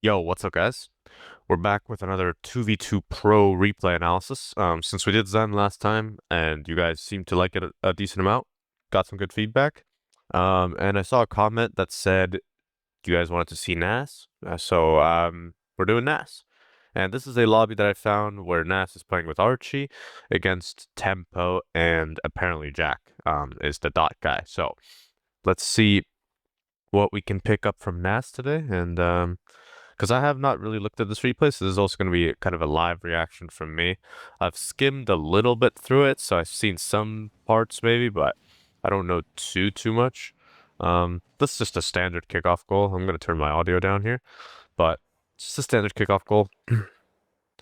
Yo, what's up, guys? We're back with another 2v2 Pro replay analysis. Since we did Zen last time, and you guys seemed to like it a decent amount, got some good feedback. And I saw a comment that said you guys wanted to see Nass, so we're doing Nass. And this is a lobby that I found where Nass is playing with Archie against Tempo and apparently Jack, is the dot guy. So let's see what we can pick up from Nass today, and because I have not really looked at this replay, so this is also going to be kind of a live reaction from me. I've skimmed a little bit through it, so I've seen some parts maybe, but I don't know too much. This is just a standard kickoff goal. I'm going to turn my audio down here, but just a standard kickoff goal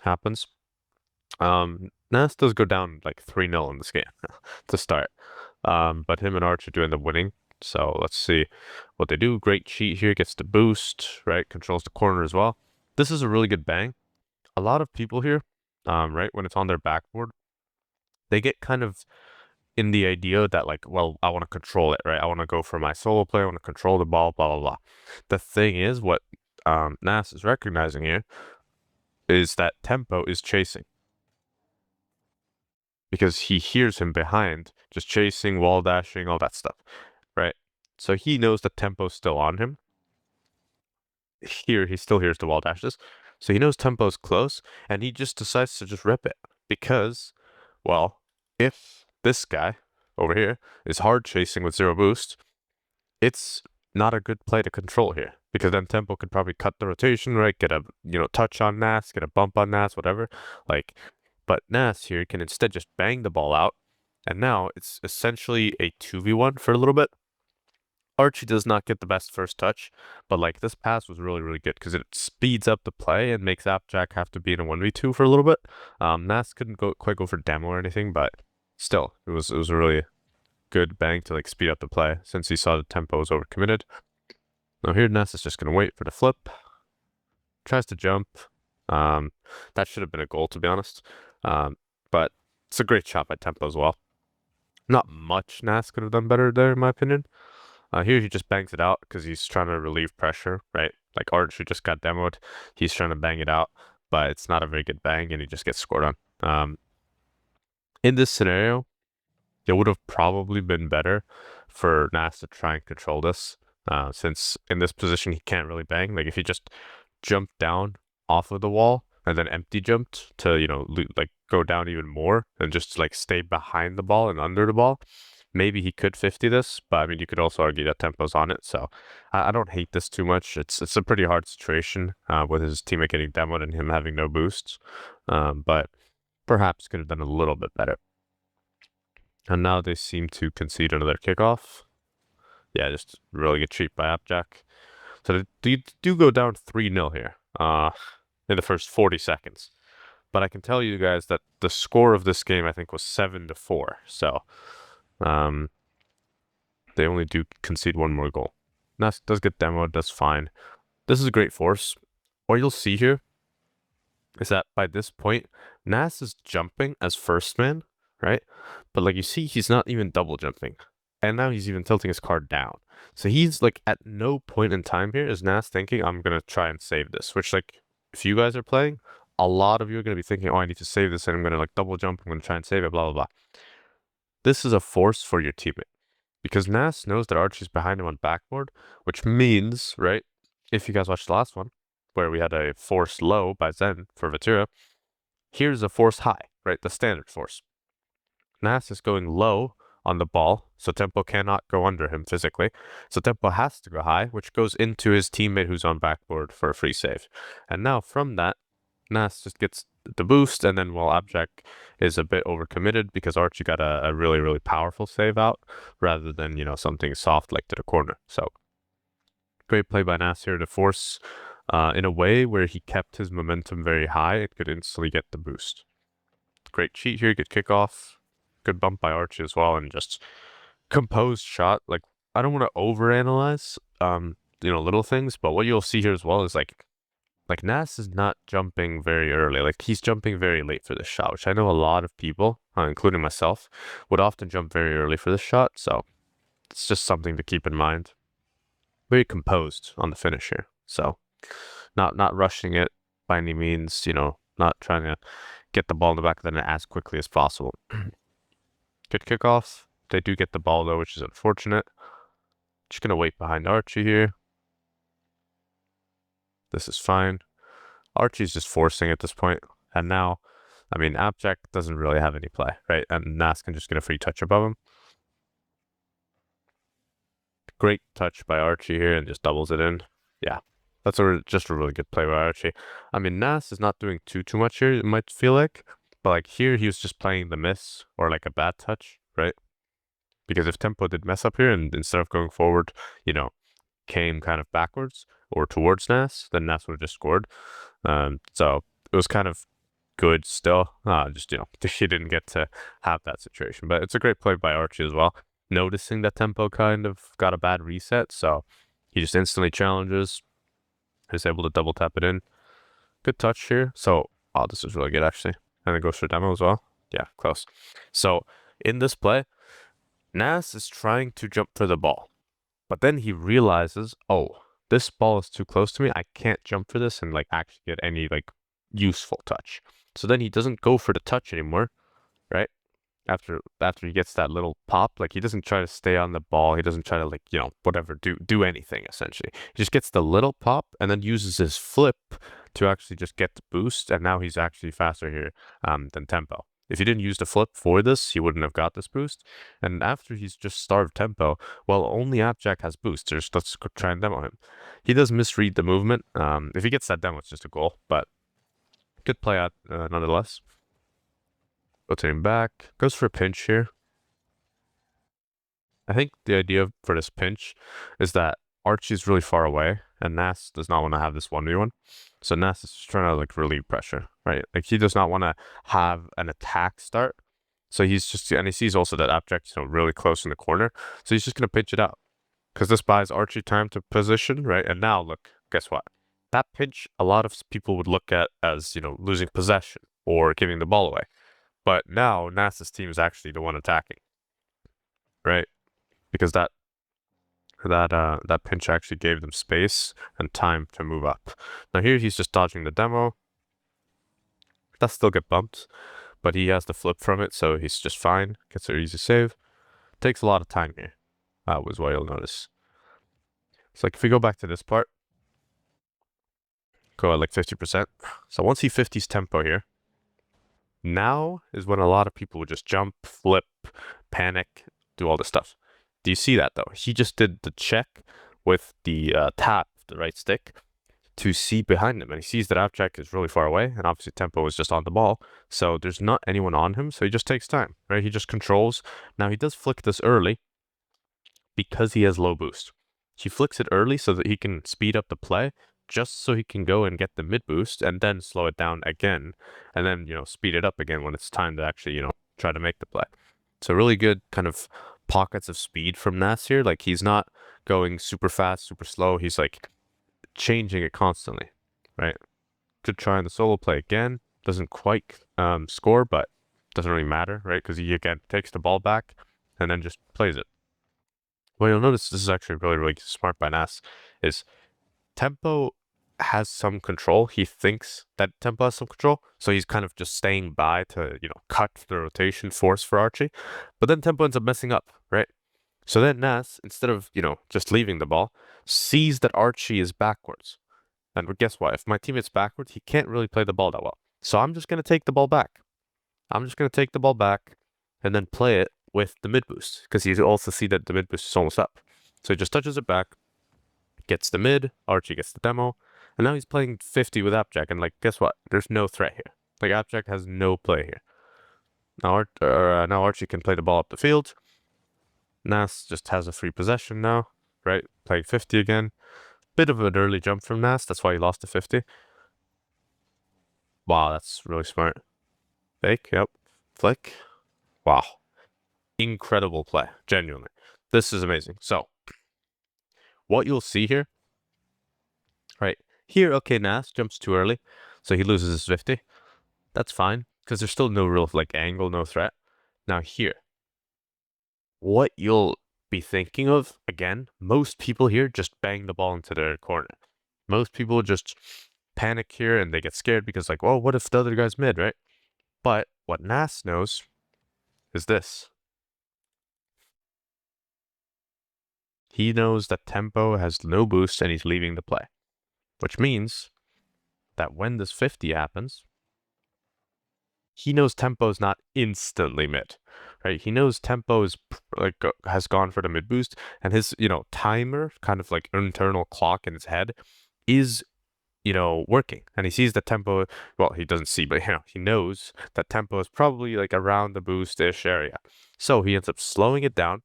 happens. Nass does go down like 3-0 in this game to start. But him and Arch are doing the winning. So let's see what they do. Great cheat here, gets the boost, right? Controls the corner as well. This is a really good bang. A lot of people here, right, when it's on their backboard, they get kind of in the idea that like, well, I want to control it, right? I want to go for my solo play, I want to control the ball, blah, blah, blah. The thing is, what Nass is recognizing here is that Tempo is chasing because he hears him behind, just chasing, wall dashing, all that stuff, right? So he knows that Tempo's still on him. Here, he still hears the wall dashes. So he knows Tempo's close, and he just decides to just rip it. Because, well, if this guy over here is hard chasing with 0 boost, it's not a good play to control here. Because then Tempo could probably cut the rotation, right? Get a, touch on Nass, get a bump on Nass, whatever. Like, but Nass here can instead just bang the ball out. And now it's essentially a 2v1 for a little bit. Archie does not get the best first touch, but like this pass was really good because it speeds up the play and makes Appjack have to be in a 1v2 for a little bit. Nass couldn't quite go for demo or anything, but still, it was a really good bang to like speed up the play since he saw the tempo was overcommitted. Now here Nass is just gonna wait for the flip, tries to jump. That should have been a goal to be honest. But it's a great shot by Tempo as well. Not much Nass could have done better there in my opinion. Here he just bangs it out because he's trying to relieve pressure, right? Like Arch, who just got demoed, he's trying to bang it out, but it's not a very good bang, and he just gets scored on. In this scenario, it would have probably been better for Nass to try and control this, since in this position he can't really bang. Like if he just jumped down off of the wall and then empty jumped to, like go down even more and just like stay behind the ball and under the ball, maybe he could 50 this, but I mean, you could also argue that Tempo's on it, so I don't hate this too much. It's a pretty hard situation with his teammate getting demoed and him having no boosts, but perhaps could have done a little bit better. And now they seem to concede another kickoff. Yeah, just really good cheat by Appjack. So they do go down 3-0 here in the first 40 seconds. But I can tell you guys that the score of this game, I think, was 7-4. So they only do concede one more goal. Nass does get demoed, that's fine. This is a great force. What you'll see here is that by this point, Nass is jumping as first man, right? But like you see, he's not even double jumping. And now he's even tilting his card down. So he's like at no point in time here is Nass thinking, I'm going to try and save this. Which like, if you guys are playing, a lot of you are going to be thinking, oh, I need to save this and I'm going to like double jump. I'm going to try and save it, blah, blah, blah. This is a force for your teammate. Because Nass knows that Archie's behind him on backboard, which means, right, if you guys watched the last one, where we had a force low by Zen for Vatura, here's a force high, right, the standard force. Nass is going low on the ball, so Tempo cannot go under him physically. So Tempo has to go high, which goes into his teammate who's on backboard for a free save. And now from that, Nass just gets the boost, and then while Abjack is a bit overcommitted because Archie got a really powerful save out rather than, something soft like to the corner. So great play by Nass here to force in a way where he kept his momentum very high and could instantly get the boost. Great cheat here, good kickoff, good bump by Archie as well, and just composed shot. Like, I don't want to overanalyze, little things, but what you'll see here as well is like Nass is not jumping very early. Like he's jumping very late for this shot, which I know a lot of people, including myself, would often jump very early for this shot. So it's just something to keep in mind. Very composed on the finish here. So not rushing it by any means, not trying to get the ball in the back of the net as quickly as possible. Good kickoff. They do get the ball though, which is unfortunate. Just gonna wait behind Archie here. This is fine. Archie's just forcing at this point. And now, I mean, Abject doesn't really have any play, right? And Nass can just get a free touch above him. Great touch by Archie here and just doubles it in. Yeah, that's just a really good play by Archie. I mean, Nass is not doing too much here, it might feel like. But like here, he was just playing the miss or like a bad touch, right? Because if Tempo did mess up here and instead of going forward, came kind of backwards or towards Nass, then Nass would have just scored. So it was kind of good still. Just, he didn't get to have that situation. But it's a great play by Archie as well. Noticing that Tempo kind of got a bad reset, so he just instantly challenges. He's able to double tap it in. Good touch here. So, this is really good actually. And then goes for demo as well. Yeah, close. So, in this play, Nass is trying to jump for the ball. But then he realizes, oh, this ball is too close to me. I can't jump for this and like actually get any like useful touch. So then he doesn't go for the touch anymore, right? After he gets that little pop, like he doesn't try to stay on the ball. He doesn't try to like, whatever, do anything essentially. He just gets the little pop and then uses his flip to actually just get the boost. And now he's actually faster here than Tempo. If he didn't use the flip for this, he wouldn't have got this boost. And after he's just starved Tempo, well, only Abjack has boosters. Let's try and demo him. He does misread the movement. If he gets that demo, it's just a goal, but good play out nonetheless. Rotating back. Goes for a pinch here. I think the idea for this pinch is that Archie's really far away, and Nass does not want to have this 1v1. So Nass is trying to like relieve pressure, right? Like he does not want to have an attack start. So he's just, and he sees also that Abject's really close in the corner. So he's just going to pinch it out. Because this buys Archie time to position, right? And now look, guess what? That pinch, a lot of people would look at as, losing possession or giving the ball away. But now Nass's team is actually the one attacking, right? Because that pinch actually gave them space and time to move up. Now here he's just dodging the demo. That still get bumped, but he has the flip from it, so he's just fine. Gets an easy save. Takes a lot of time here, was what you'll notice. So like if we go back to this part, go at like 50%. So once he 50s Tempo here, now is when a lot of people would just jump, flip, panic, do all this stuff. Do you see that though? He just did the check with the tap, the right stick, to see behind him, and he sees that Abjack is really far away, and obviously Tempo is just on the ball, so there's not anyone on him, so he just takes time, right? He just controls. Now he does flick this early because he has low boost. He flicks it early so that he can speed up the play, just so he can go and get the mid boost and then slow it down again, and then speed it up again when it's time to actually try to make the play. So really good kind of pockets of speed from Nass here. Like he's not going super fast, super slow. He's like changing it constantly, right? Could try on the solo play again. Doesn't quite score, but doesn't really matter, right? Because he again takes the ball back and then just plays it. Well, you'll notice this is actually really, really smart by Nass, is Tempo has some control. He thinks that Tempo has some control, so he's kind of just staying by to, cut the rotation force for Archie. But then Tempo ends up messing up, right? So then Nass, instead of, just leaving the ball, sees that Archie is backwards. And guess what? If my teammate's backwards, he can't really play the ball that well. So I'm just going to take the ball back. I'm just going to take the ball back and then play it with the mid boost, because you also see that the mid boost is almost up. So he just touches it back, gets the mid, Archie gets the demo, and now he's playing 50 with Abjack, and like, guess what? There's no threat here. Like, Abjack has no play here. Now, now Archie can play the ball up the field. Nass just has a free possession now, right? Playing 50 again. Bit of an early jump from Nass, that's why he lost to 50. Wow, that's really smart. Fake, yep. Flick. Wow. Incredible play, genuinely. This is amazing. So, what you'll see here, right, here, okay, Nass jumps too early, so he loses his 50. That's fine, because there's still no real, like, angle, no threat. Now here, what you'll be thinking of, again, most people here just bang the ball into their corner. Most people just panic here and they get scared because, like, well, what if the other guy's mid, right? But what Nass knows is this. He knows that tempo has no boost and he's leaving the play, which means that when this 50 happens, he knows tempo is not instantly mid, right? He knows tempo is like has gone for the mid boost, and his timer, kind of like internal clock in his head, is working, and he sees the tempo. Well, he doesn't see, but he knows that tempo is probably like around the boost-ish area. So he ends up slowing it down,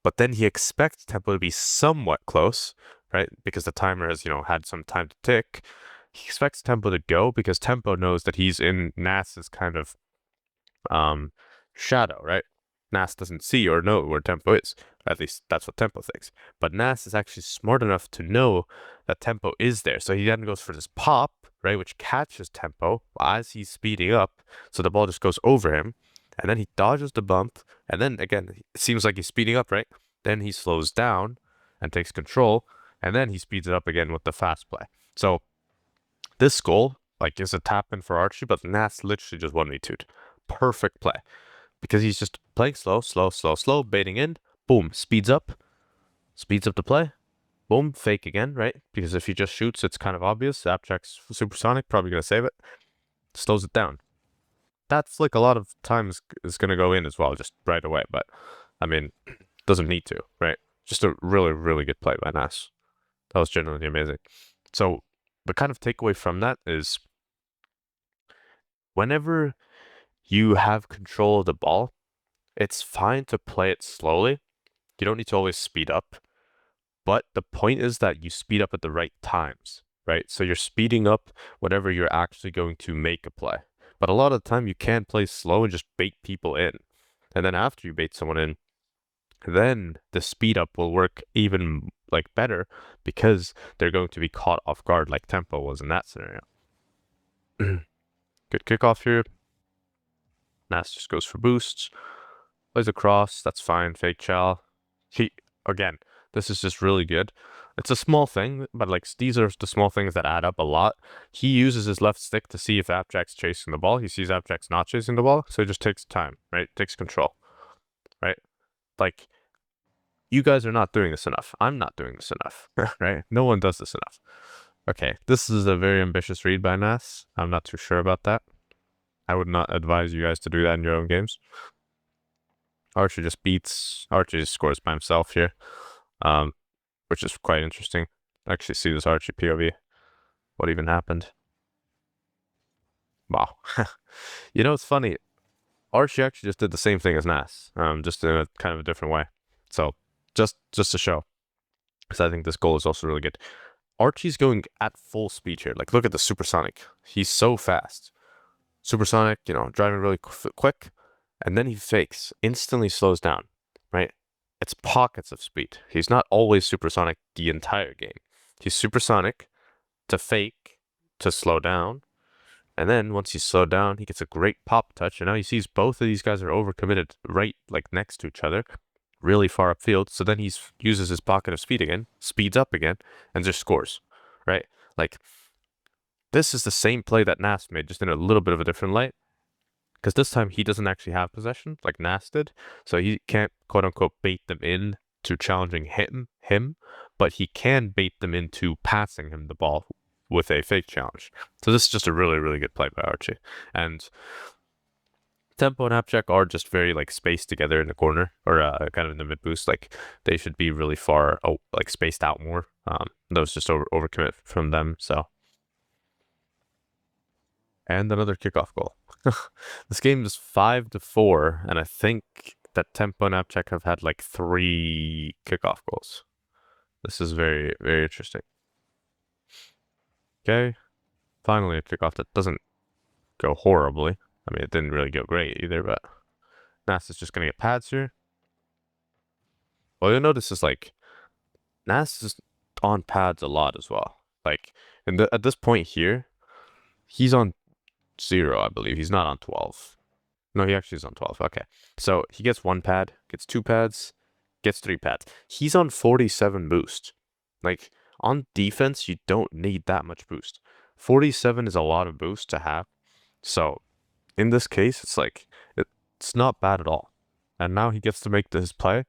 but then he expects tempo to be somewhat close, right? Because the timer has, had some time to tick. He expects tempo to go because tempo knows that he's in Nass's kind of shadow, right? Nass doesn't see or know where tempo is. At least that's what tempo thinks. But Nass is actually smart enough to know that tempo is there. So he then goes for this pop, right, which catches tempo as he's speeding up. So the ball just goes over him. And then he dodges the bump. And then again, it seems like he's speeding up, right? Then he slows down and takes control. And then he speeds it up again with the fast play. So this goal, like, is a tap in for Archie, but Nass literally just 1v2'd. Perfect play. Because he's just playing slow, baiting in, boom, speeds up the play, boom, fake again, right? Because if he just shoots, it's kind of obvious. Zapjack's supersonic, probably going to save it. Slows it down. That flick a lot of times is going to go in as well, just right away. But, I mean, doesn't need to, right? Just a really, really good play by Nass. That was genuinely amazing. So, the kind of takeaway from that is whenever you have control of the ball, it's fine to play it slowly. You don't need to always speed up. But the point is that you speed up at the right times, right? So you're speeding up whenever you're actually going to make a play. But a lot of the time you can play slow and just bait people in. And then after you bait someone in, then the speed up will work even like better because they're going to be caught off guard like tempo was in that scenario. Good kickoff here. Nass just goes for boosts. Plays across, that's fine. Fake chow. Again, this is just really good. It's a small thing, but like these are the small things that add up a lot. He uses his left stick to see if Appjack's chasing the ball. He sees Appjack's not chasing the ball, so he just takes time, right? Takes control, right? Like, you guys are not doing this enough. I'm not doing this enough, right? No one does this enough. Okay, this is a very ambitious read by Nass. I'm not too sure about that. I would not advise you guys to do that in your own games. Archie just scores by himself here, which is quite interesting. Actually see this Archie POV. What even happened? Wow. It's funny. Archie actually just did the same thing as Nass, just in a kind of a different way. So, just to show, because I think this goal is also really good. Archie's going at full speed here. Like, look at the supersonic. He's so fast. Supersonic, driving really quick. And then he fakes, instantly slows down, right? It's pockets of speed. He's not always supersonic the entire game. He's supersonic to fake, to slow down. And then once he's slowed down, he gets a great pop touch. And now he sees both of these guys are overcommitted right like next to each other, really far upfield. So then he uses his pocket of speed again, speeds up again, and just scores, right? Like, this is the same play that Nass made, just in a little bit of a different light. Because this time he doesn't actually have possession like Nass did, so he can't quote unquote bait them in to challenging him, but he can bait them into passing him the ball with a fake challenge. So this is just a really, really good play by Archie. And tempo and Appjack are just very like spaced together in the corner or kind of in the mid boost. Like, they should be really far, like spaced out more. That was just overcommit from them. So. And another kickoff goal. This game is 5-4, and I think that Tempo and Appcheck have had like 3 kickoff goals. This is very, very interesting. Okay, finally a kickoff that doesn't go horribly. I mean, it didn't really go great either, but Nass is just going to get pads here. Well, you'll notice is like, Nass is on pads a lot as well. Like, at this point here, he's on 0, I believe. He's not on 12. No, he actually is on 12. Okay. So he gets 1 pad, gets 2 pads, gets 3 pads. He's on 47 boost. Like, On defense, you don't need that much boost. 47 is a lot of boost to have. So in this case, it's like, it's not bad at all. And now he gets to make his play.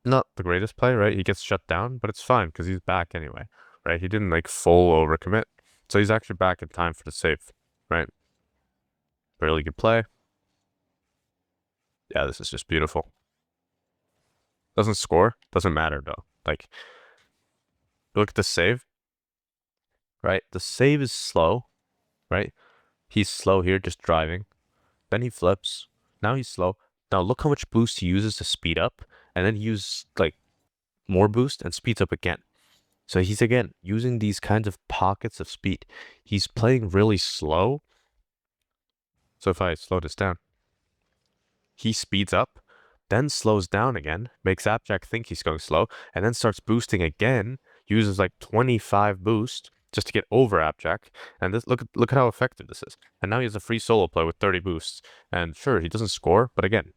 Not the greatest play, right? He gets shut down, but it's fine because he's back anyway, right? He didn't like full overcommit. So he's actually back in time for the save, right? Really good play. Yeah, this is just beautiful. Doesn't score, doesn't matter though. Like, look at the save, right? The save is slow, right? He's slow here, just driving. Then he flips. Now he's slow. Now look how much boost he uses to speed up, and then he uses like more boost and speeds up again. So he's again using these kinds of pockets of speed. He's playing really slow. So if I slow this down, he speeds up, then slows down again, makes Appjack think he's going slow, and then starts boosting again, uses like 25 boost just to get over Appjack. And this look at how effective this is. And now he has a free solo play with 30 boosts. And sure, he doesn't score, but again,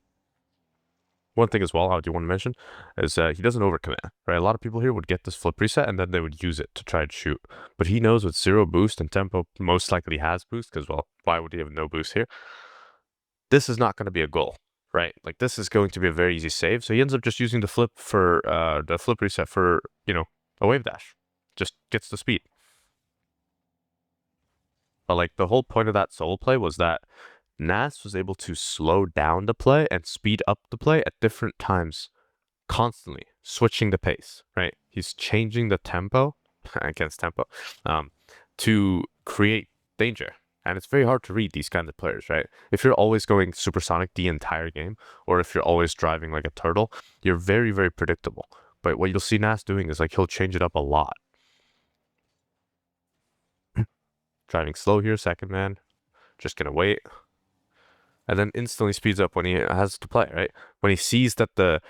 one thing as well I do want to mention is he doesn't overcommit, right? A lot of people here would get this flip reset and then they would use it to try and shoot. But he knows with 0 boost and tempo most likely has boost because, well, why would he have no boost here? This is not going to be a goal, right? Like this is going to be a very easy save. So he ends up just using the flip for the flip reset for, a wave dash. Just gets the speed. But like the whole point of that solo play was that Nass was able to slow down the play and speed up the play at different times, constantly switching the pace, right? He's changing the tempo against tempo to create danger. And it's very hard to read these kinds of players, right? If you're always going supersonic the entire game, or if you're always driving like a turtle, you're very, very predictable. But what you'll see Nass doing is like he'll change it up a lot. Driving slow here, second man. Just gonna wait. And then instantly speeds up when he has to play, right? When he sees that the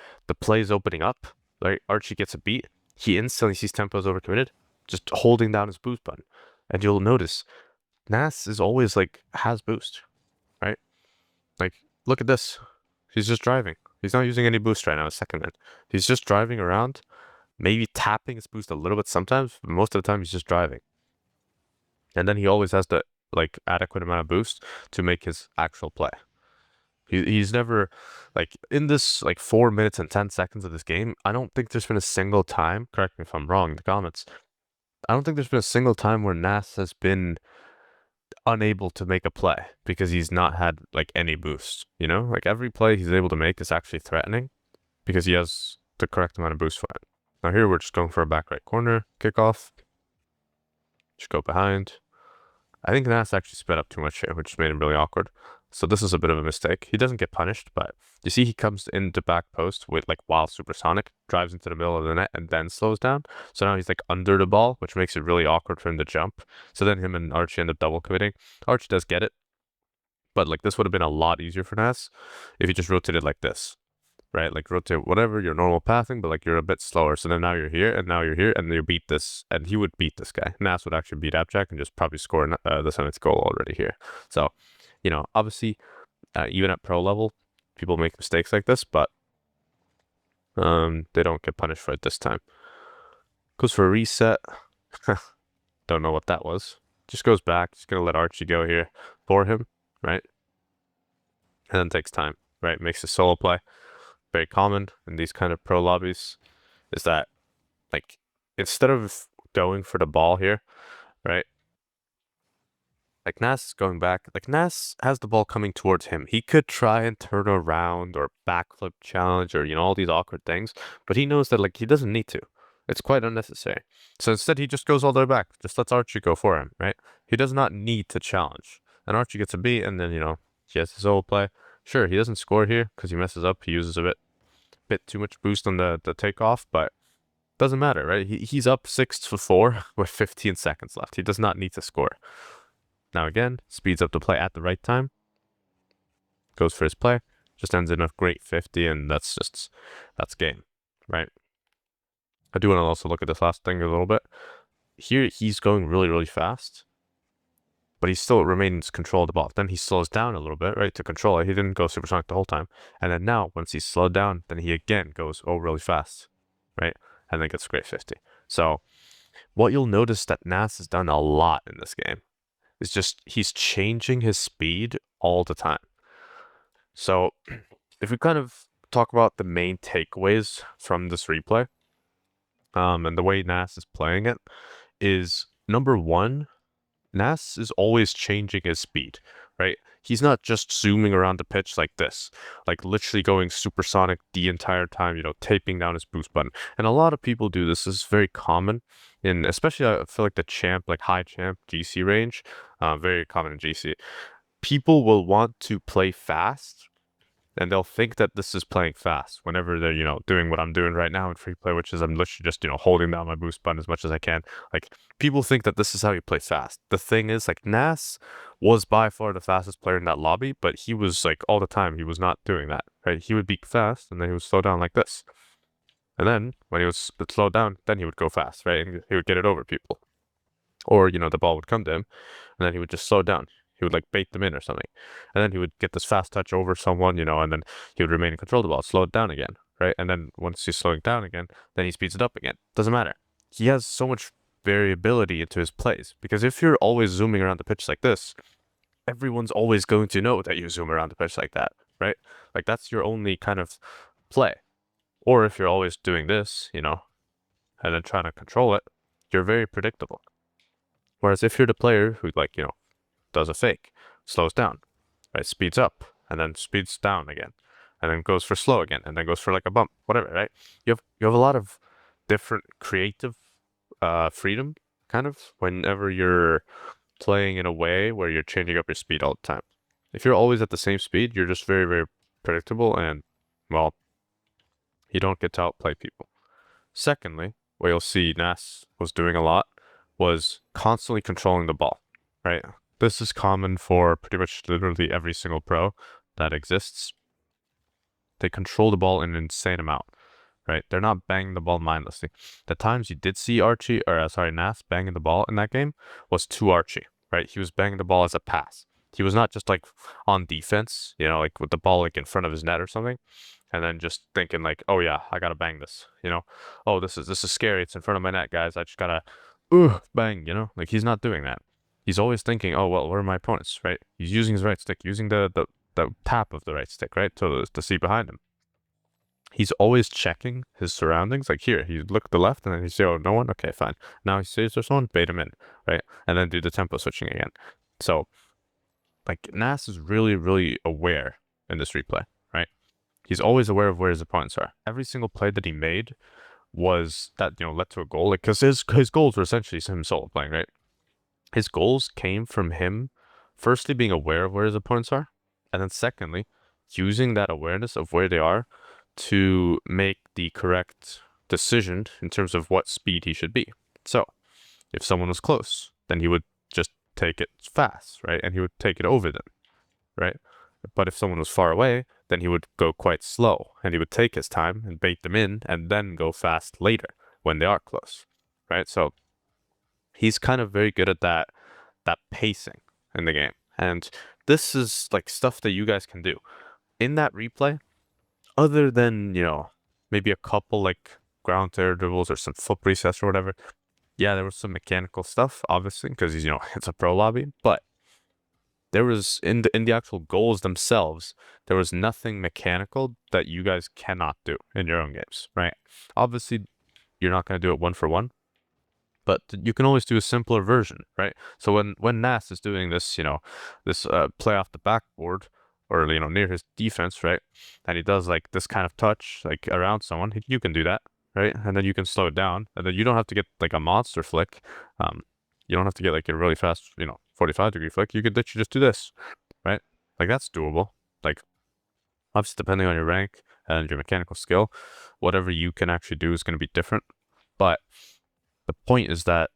play is opening up, right? Archie gets a beat. He instantly sees tempo's overcommitted, just holding down his boost button. And you'll notice Nass is always like has boost, right? Like, look at this. He's just driving. He's not using any boost right now, second man. He's just driving around, maybe tapping his boost a little bit sometimes, but most of the time he's just driving. And then he always has the like adequate amount of boost to make his actual play. He's never like in this like 4 minutes and 10 seconds of this game. I don't think there's been a single time. Correct me if I'm wrong in the comments. I don't think there's been a single time where Nass has been unable to make a play because he's not had like any boost. Like every play he's able to make is actually threatening because he has the correct amount of boost for it. Now here we're just going for a back right corner kickoff. Just go behind. I think Nass actually sped up too much here, which made him really awkward. So this is a bit of a mistake. He doesn't get punished, but you see he comes into back post with like while supersonic, drives into the middle of the net, and then slows down. So now he's like under the ball, which makes it really awkward for him to jump. So then him and Archie end up double committing. Archie does get it, but like this would have been a lot easier for Nass if he just rotated like this, right? Like rotate whatever your normal pathing, but like you're a bit slower. So then now you're here, and now you're here, and you beat this, and he would beat this guy. Nass would actually beat Appjack and just probably score the 7th goal already here. So, obviously, even at pro level, people make mistakes like this, but they don't get punished for it this time. Goes for a reset. Don't know what that was. Just goes back. Just gonna let Archie go here for him, right? And then takes time, right? Makes a solo play. Very common in these kind of pro lobbies is that like instead of going for the ball here, right? Like Nass is going back. Like Nass has the ball coming towards him. He could try and turn around or backflip challenge or all these awkward things, but he knows that like he doesn't need to. It's quite unnecessary. So instead he just goes all the way back. Just lets Archie go for him, right? He does not need to challenge. And Archie gets a beat and then he has his old play. Sure, he doesn't score here because he messes up. He uses a bit too much boost on the takeoff, but doesn't matter, right? He's up 6-4 with 15 seconds left. He does not need to score. Now again, speeds up the play at the right time. Goes for his play. Just ends in a great 50, and that's game, right? I do want to also look at this last thing a little bit. Here, he's going really, really fast, but he still remains control of the ball. Then he slows down a little bit, right, to control it. He didn't go supersonic the whole time. And then now, once he's slowed down, then he again goes, really fast, right? And then gets a great 50. So What you'll notice that Nass has done a lot in this game is just he's changing his speed all the time. So if we kind of talk about the main takeaways from this replay, and the way Nass is playing it is number one, Nass is always changing his speed, right? He's not just zooming around the pitch like this, like literally going supersonic the entire time, taping down his boost button. And a lot of people do this. This is very common in, especially I feel like the champ, like high champ GC range, very common in GC. People will want to play fast and they'll think that this is playing fast whenever they're, doing what I'm doing right now in free play, which is I'm literally just, holding down my boost button as much as I can. Like, people think that this is how you play fast. The thing is, like, Nass was by far the fastest player in that lobby, but he was, like, all the time, he was not doing that, right? He would be fast, and then he would slow down like this. And then, when he was slowed down, then he would go fast, right? And he would get it over people. Or, the ball would come to him, and then he would just slow down. He would like bait them in or something. And then he would get this fast touch over someone, and then he would remain in control of the ball, slow it down again, right? And then once he's slowing down again, then he speeds it up again. Doesn't matter. He has so much variability into his plays because if you're always zooming around the pitch like this, everyone's always going to know that you zoom around the pitch like that, right? Like that's your only kind of play. Or if you're always doing this, and then trying to control it, you're very predictable. Whereas if you're the player who like, does a fake, slows down, right? Speeds up, and then speeds down again, and then goes for slow again, and then goes for like a bump, whatever, right? You have a lot of different creative freedom, kind of, whenever you're playing in a way where you're changing up your speed all the time. If you're always at the same speed, you're just very, very predictable, and, well, you don't get to outplay people. Secondly, what you'll see Nass was doing a lot was constantly controlling the ball, right? This is common for pretty much literally every single pro that exists. They control the ball in an insane amount, right? They're not banging the ball mindlessly. The times you did see Nass banging the ball in that game was to Archie, right? He was banging the ball as a pass. He was not just like on defense, like with the ball like in front of his net or something, and then just thinking like, oh yeah, I gotta bang this, oh this is scary. It's in front of my net, guys. I just gotta, bang, like he's not doing that. He's always thinking, oh well, where are my opponents, right? He's using his right stick, using the tap of the right stick, right, to see behind him. He's always checking his surroundings. Like here, he look to the left and then he say, oh, no one? Okay, fine. Now he sees there's someone, bait him in, right? And then do the tempo switching again. So, like, Nass is really, really aware in this replay, right? He's always aware of where his opponents are. Every single play that he made was that, led to a goal. Like, because his goals were essentially him solo playing, right? His goals came from him, firstly, being aware of where his opponents are, and then secondly, using that awareness of where they are to make the correct decision in terms of what speed he should be. So, if someone was close, then he would just take it fast, right? And he would take it over them, right? But if someone was far away, then he would go quite slow and he would take his time and bait them in and then go fast later when they are close, right? So he's kind of very good at that pacing in the game. And this is like stuff that you guys can do. In that replay, other than, maybe a couple like ground to air dribbles or some foot resets or whatever, yeah, there was some mechanical stuff, obviously, because he's, it's a pro lobby, but there was in the actual goals themselves, there was nothing mechanical that you guys cannot do in your own games, right? Obviously, you're not going to do it one for one, but you can always do a simpler version, right? So when Nass is doing this, this play off the backboard or near his defense, right, and he does like this kind of touch like around someone, you can do that, right? And then you can slow it down, and then you don't have to get like a monster flick. You don't have to get like a really fast, 45-degree flick. You could literally just do this, right? Like that's doable. Like obviously depending on your rank and your mechanical skill, whatever you can actually do is going to be different, but the point is that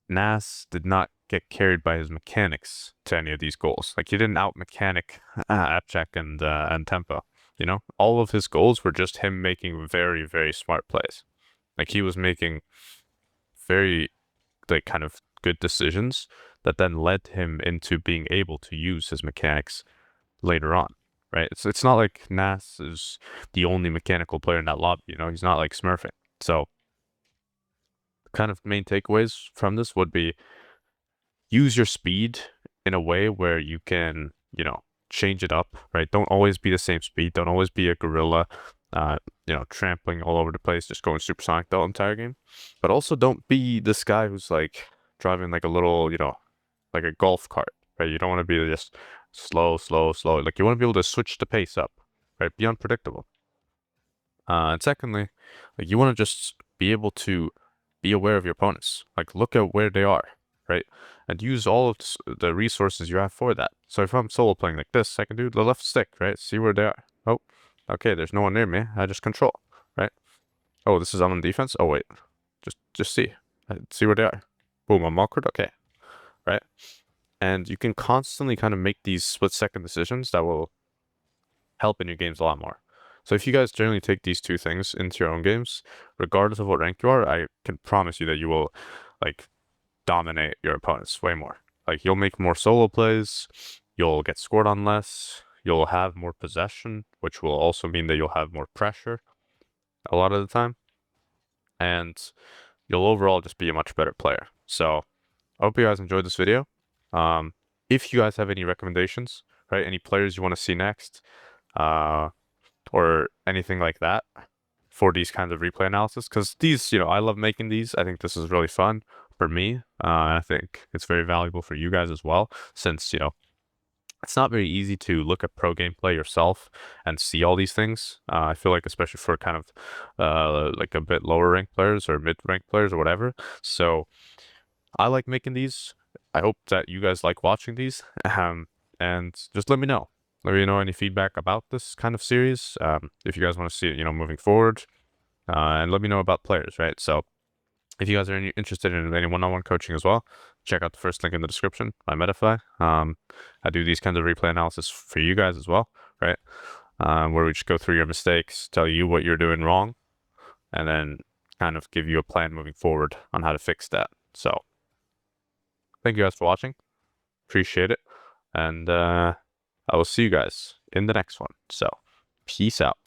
Nass did not get carried by his mechanics to any of these goals. Like he didn't out-mechanic Appcheck and Tempo. All of his goals were just him making very, very smart plays. Like he was making very like kind of good decisions that then led him into being able to use his mechanics later on. Right? It's not like Nass is the only mechanical player in that lobby. He's not like smurfing. So kind of main takeaways from this would be use your speed in a way where you can, change it up, right? Don't always be the same speed. Don't always be a gorilla, trampling all over the place, just going supersonic the whole entire game. But also don't be this guy who's like driving like a little, like a golf cart, right? You don't want to be just slow, slow, slow. Like you want to be able to switch the pace up, right? Be unpredictable. And secondly, like you want to just be able to be aware of your opponents. Like look at where they are, right? And use all of the resources you have for that. So if I'm solo playing like this, I can do the left stick, right? See where they are. Oh, okay, there's no one near me. I just control, right? Oh, this is on defense. Oh wait, just see, see where they are. Boom, I'm awkward. Okay, right? And you can constantly kind of make these split-second decisions that will help in your games a lot more. So if you guys generally take these two things into your own games, regardless of what rank you are, I can promise you that you will like dominate your opponents way more. Like you'll make more solo plays, you'll get scored on less, you'll have more possession, which will also mean that you'll have more pressure a lot of the time, and you'll overall just be a much better player. So I hope you guys enjoyed this video. If you guys have any recommendations, right, any players you want to see next, or anything like that for these kinds of replay analysis, because these, I love making these. I think this is really fun for me. I think it's very valuable for you guys as well, since, it's not very easy to look at pro gameplay yourself and see all these things. I feel like especially for kind of like a bit lower ranked players or mid ranked players or whatever. So I like making these. I hope that you guys like watching these. And just let me know. Let me know any feedback about this kind of series. If you guys want to see it, moving forward. And let me know about players, right? So if you guys are interested in any one-on-one coaching as well, check out the first link in the description, my Metafy. I do these kinds of replay analysis for you guys as well, right? Where we just go through your mistakes, tell you what you're doing wrong, and then kind of give you a plan moving forward on how to fix that. So thank you guys for watching. Appreciate it. And I will see you guys in the next one. So peace out.